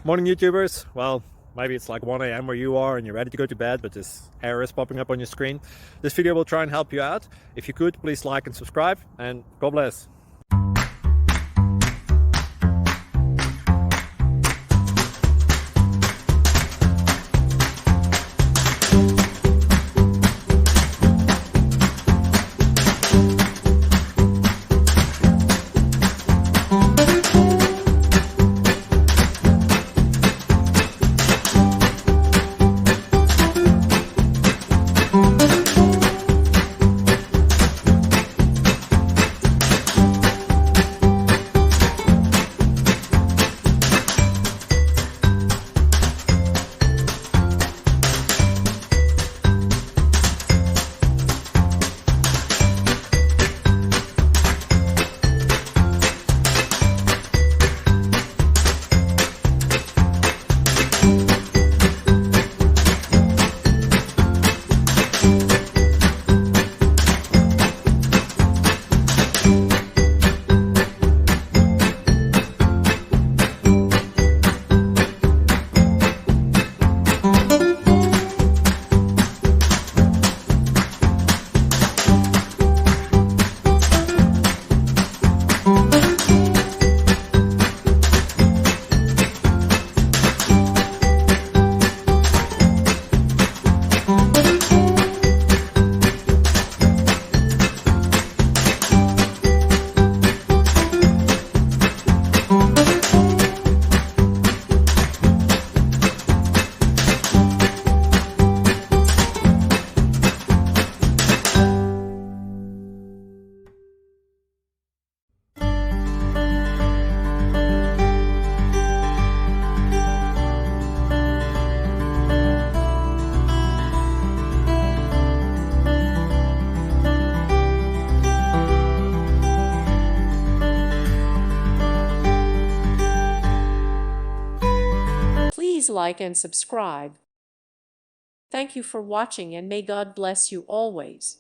Morning YouTubers. Well, maybe it's like 1 a.m. where you are and you're ready to go to bed, but this error is popping up on your screen. This video will try and help you out. If you could, please like and subscribe, and God bless. Please like and subscribe. Thank you for watching, and may God bless you always.